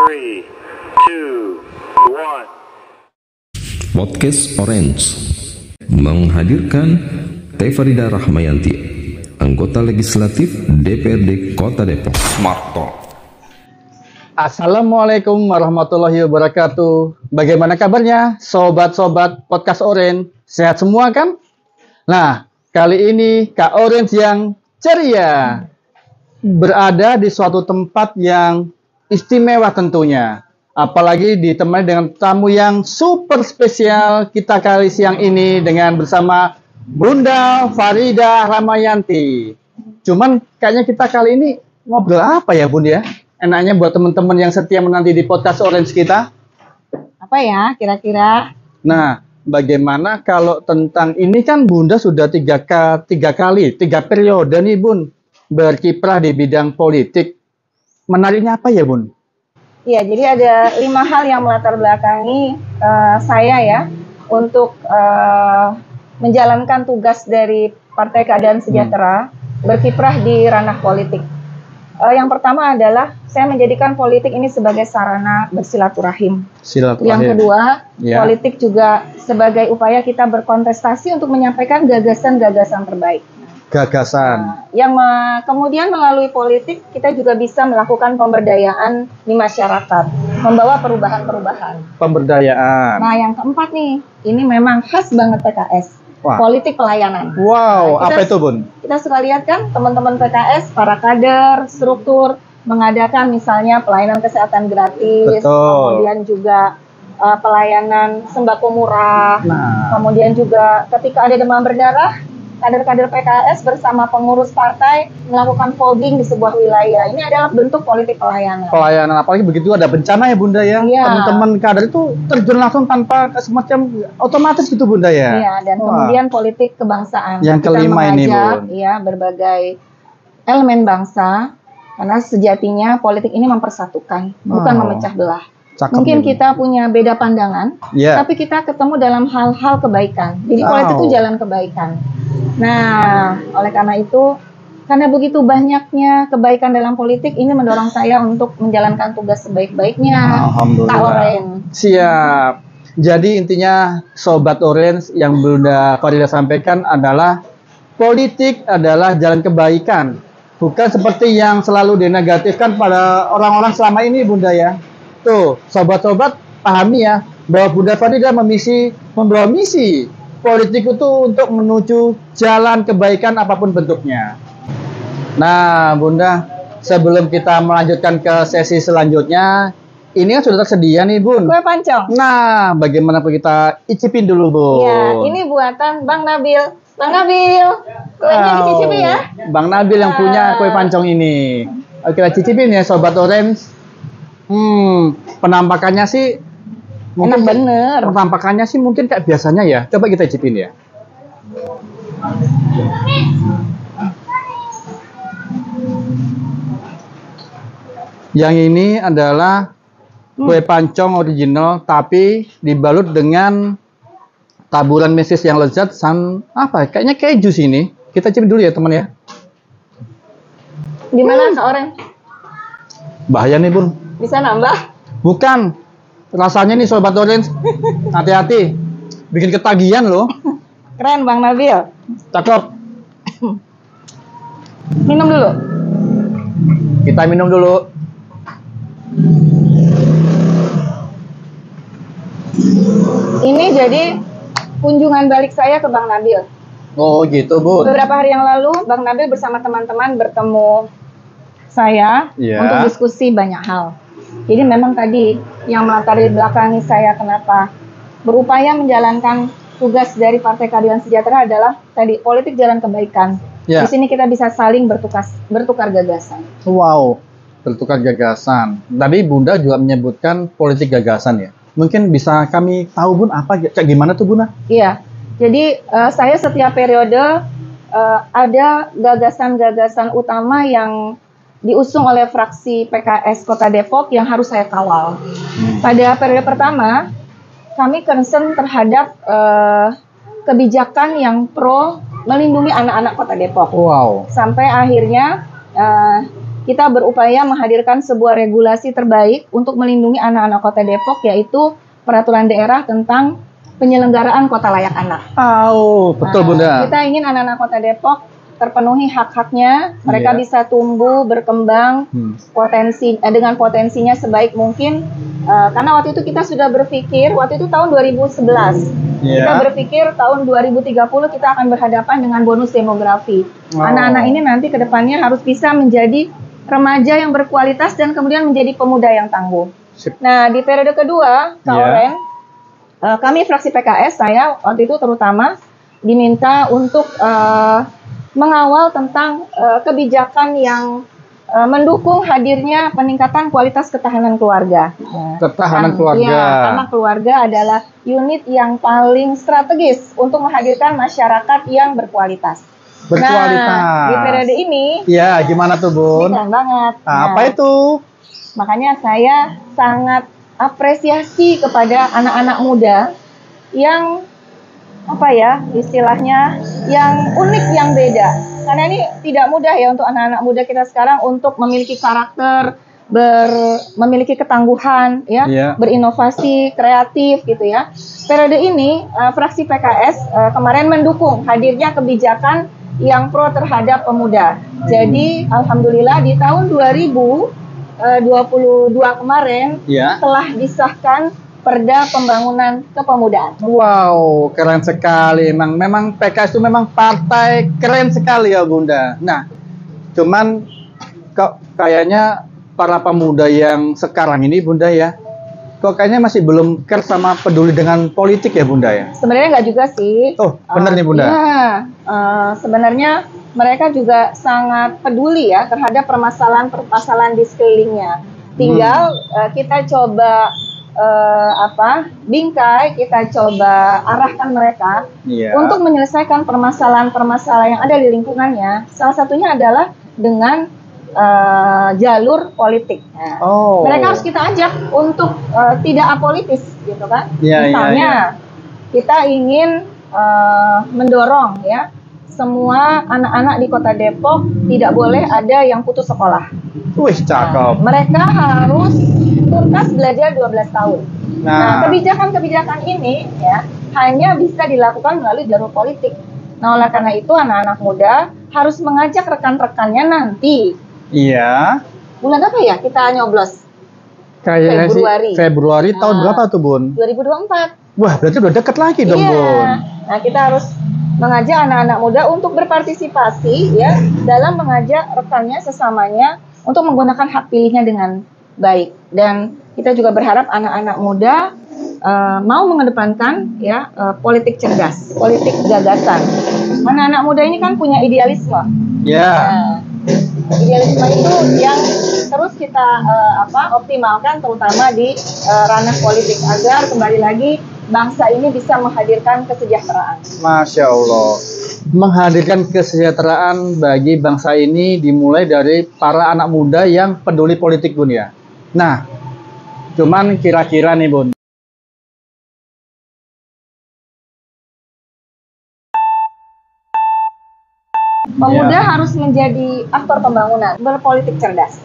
3, 2, 1. Podcast Orange menghadirkan Teh Farida Rahmayanti, anggota legislatif DPRD Kota Depok. Smart Talk. Assalamualaikum warahmatullahi wabarakatuh. Bagaimana kabarnya sobat-sobat podcast Orange? Sehat semua kan? Nah, kali ini Kak Orange yang ceria berada di suatu tempat yang istimewa tentunya. Apalagi ditemani dengan tamu yang super spesial kita kali siang ini dengan bersama Bunda Farida Rahmayanti. Cuman kayaknya kita kali ini ngobrol apa ya Bunda ya? Enaknya buat teman-teman yang setia menanti di podcast Orange kita. Apa ya kira-kira? Nah, bagaimana kalau tentang ini kan Bunda sudah tiga periode nih Bun berkiprah di bidang politik. Menariknya apa ya Bun? Ya, jadi ada 5 hal yang melatar belakangi saya ya untuk menjalankan tugas dari Partai Keadilan Sejahtera berkiprah di ranah politik. Yang pertama adalah saya menjadikan politik ini sebagai sarana bersilaturahim. Yang kedua, politik juga sebagai upaya kita berkontestasi untuk menyampaikan gagasan-gagasan terbaik. Kemudian melalui politik kita juga bisa melakukan pemberdayaan di masyarakat, membawa perubahan-perubahan. Pemberdayaan. Nah, yang keempat nih, ini memang khas banget PKS. Wah. Politik pelayanan. Wow, nah, apa itu Bun? Kita suka lihat kan teman-teman PKS, para kader, struktur mengadakan misalnya pelayanan kesehatan gratis, kemudian juga pelayanan sembako murah, kemudian juga ketika ada demam berdarah, kader-kader PKS bersama pengurus partai melakukan folding di sebuah wilayah. Ini adalah bentuk politik pelayanan. Pelayanan, apalagi begitu ada bencana ya Bunda ya. Iya. Teman-teman kader itu terjun langsung tanpa semacam otomatis gitu Bunda ya. Iya, dan kemudian politik kebangsaan. Yang kelima ini Bun. Ya, berbagai elemen bangsa, karena sejatinya politik ini mempersatukan, bukan memecah belah. Mungkin kita punya beda pandangan, tapi kita ketemu dalam hal-hal kebaikan. Jadi politik itu jalan kebaikan. Nah, oleh karena itu, karena begitu banyaknya kebaikan dalam politik, ini mendorong saya untuk menjalankan tugas sebaik-baiknya. Alhamdulillah. Siap. Jadi intinya Sobat Orange yang Bunda Farida sampaikan adalah politik adalah jalan kebaikan. Bukan seperti yang selalu dinegatifkan pada orang-orang selama ini Bunda ya. Tuh, sobat-sobat pahami ya bahwa Bunda Farida membawa misi politik itu untuk menuju jalan kebaikan apapun bentuknya. Nah, Bunda, sebelum kita melanjutkan ke sesi selanjutnya, ini kan sudah tersedia nih, Bun. Kue pancong. Nah, bagaimana kita icipin dulu, Bun? Ya, ini buatan Bang Nabil. Bang Nabil, kuenya dicicipi ya. Bang Nabil yang punya kue pancong ini. Oke, kita cicipin ya, Sobat Orange. Penampakannya sih mungkin bener. Penampakannya sih mungkin kayak biasanya ya. Coba kita cicipin ya. Yang ini adalah kue pancong original tapi dibalut dengan taburan mesis yang lezat kayaknya keju sini. Kita cicipin dulu ya, teman ya. Gimana Kak Oren? Bahaya nih, Bun. Bisa nambah? Bukan. Rasanya nih Sobat Orange. Hati-hati. Bikin ketagihan loh. Keren Bang Nabil. Cakep. Minum dulu. Kita minum dulu. Ini jadi kunjungan balik saya ke Bang Nabil. Oh gitu Bun. Beberapa hari yang lalu Bang Nabil bersama teman-teman bertemu saya untuk diskusi banyak hal. Jadi memang tadi yang melatari belakangi saya kenapa berupaya menjalankan tugas dari Partai Keadilan Sejahtera adalah tadi politik jalan kebaikan. Di sini kita bisa saling bertukar gagasan. Wow, bertukar gagasan. Tadi Bunda juga menyebutkan politik gagasan ya. Mungkin bisa kami tahu Bun apa kayak gimana tuh Bunda? Iya. Jadi saya setiap periode ada gagasan-gagasan utama yang diusung oleh fraksi PKS Kota Depok yang harus saya kawal. Pada periode pertama, kami concern terhadap kebijakan yang pro melindungi anak-anak Kota Depok. Wow. Sampai akhirnya kita berupaya menghadirkan sebuah regulasi terbaik untuk melindungi anak-anak Kota Depok, yaitu Peraturan Daerah tentang Penyelenggaraan Kota Layak Anak. Oh, betul Bunda. Kita ingin anak-anak Kota Depok terpenuhi hak-haknya, mereka bisa tumbuh, berkembang, dengan potensinya sebaik mungkin. Karena waktu itu kita sudah berpikir, waktu itu tahun 2011, kita berpikir tahun 2030 kita akan berhadapan dengan bonus demografi. Anak-anak ini nanti ke depannya harus bisa menjadi remaja yang berkualitas dan kemudian menjadi pemuda yang tangguh. Nah, di periode kedua, Kak Oren, kami fraksi PKS, saya waktu itu terutama diminta untuk mengawal tentang kebijakan yang mendukung hadirnya peningkatan kualitas ketahanan keluarga. Ketahanan keluarga. Ya, karena keluarga adalah unit yang paling strategis untuk menghadirkan masyarakat yang berkualitas. Nah, di periode ini, ya gimana tuh Bun? Keren banget. Apa itu? Makanya saya sangat apresiasi kepada anak-anak muda yang istilahnya yang unik, yang beda. Karena ini tidak mudah ya untuk anak-anak muda kita sekarang untuk memiliki karakter, memiliki ketangguhan, berinovasi, kreatif gitu ya. Periode ini fraksi PKS kemarin mendukung hadirnya kebijakan yang pro terhadap pemuda. Jadi alhamdulillah di tahun 2022 kemarin telah disahkan Perda Pembangunan Kepemudaan. Wow, keren sekali. Memang PKS itu memang partai keren sekali ya Bunda. Nah, cuman kok kayaknya para pemuda yang sekarang ini Bunda ya, kok kayaknya masih belum care sama peduli dengan politik ya Bunda ya? Sebenarnya nggak juga sih. Oh, benar nih Bunda. Sebenarnya mereka juga sangat peduli ya terhadap permasalahan di sekelilingnya. Tinggal kita coba bingkai, kita coba arahkan mereka untuk menyelesaikan permasalahan-permasalahan yang ada di lingkungannya. Salah satunya adalah dengan jalur politik. Mereka harus kita ajak untuk tidak apolitis, gitu kan? Misalnya kita ingin mendorong ya semua anak-anak di Kota Depok tidak boleh ada yang putus sekolah. Wih, cakep. Mereka harus tuntas belajar 12 tahun. Nah, kebijakan-kebijakan ini ya hanya bisa dilakukan melalui jalur politik. Nah, oleh karena itu anak-anak muda harus mengajak rekan-rekannya nanti. Iya. Bulan apa ya kita nyoblos? Kayaknya Februari tahun berapa tuh Bun? 2024. Wah, berarti udah deket lagi dong Bun. Nah, kita harus mengajak anak-anak muda untuk berpartisipasi ya dalam mengajak rekannya sesamanya untuk menggunakan hak pilihnya dengan baik. Dan kita juga berharap anak-anak muda mau mengedepankan ya politik cerdas, politik gagasan. Anak-anak muda ini kan punya idealisme. Nah, idealisme itu yang terus kita optimalkan terutama di ranah politik agar kembali lagi bangsa ini bisa menghadirkan kesejahteraan. Masya Allah. Menghadirkan kesejahteraan bagi bangsa ini dimulai dari para anak muda yang peduli politik Bun ya. Nah, cuman kira-kira nih Bun. Pemuda harus menjadi aktor pembangunan, berpolitik cerdas.